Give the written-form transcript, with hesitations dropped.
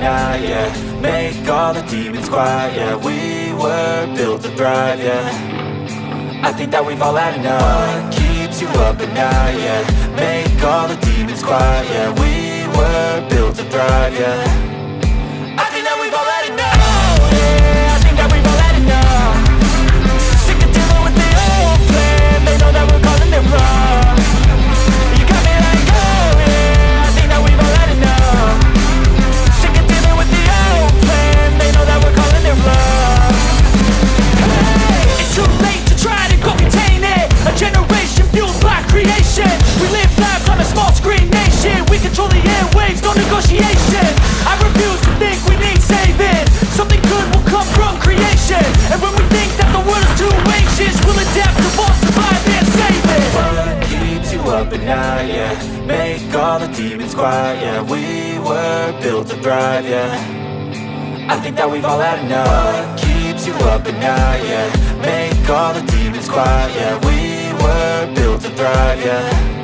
night, yeah. Make all the demons quiet, yeah. We were built to thrive, yeah. I think that we've all had enough. What keeps you up at night, yeah. Make all the demons quiet, yeah. We were built to thrive, yeah. I think that we've all had enough, yeah. I think that we've all had enough. Sick of dealing with the old plan. They know that we're calling it wrong. You got me like, oh yeah. I think that we've all had enough. Sick of dealing with the old plan. They know that we're calling it wrong. Hey, it's too late to try to go contain it. A generation fueled by creation. We live lives on a small screen nation. We control the airwaves, no negotiation. I refuse to think we need saving. Something good will come from creation. And when we think that the world is too anxious, we'll adapt, evolve, survive and save it. What keeps you up at night, yeah. Make all the demons quiet, yeah. We were built to thrive, yeah. I think that we've all had enough. What keeps you up at night, yeah. Make all the demons quiet, yeah. We were built to thrive, yeah.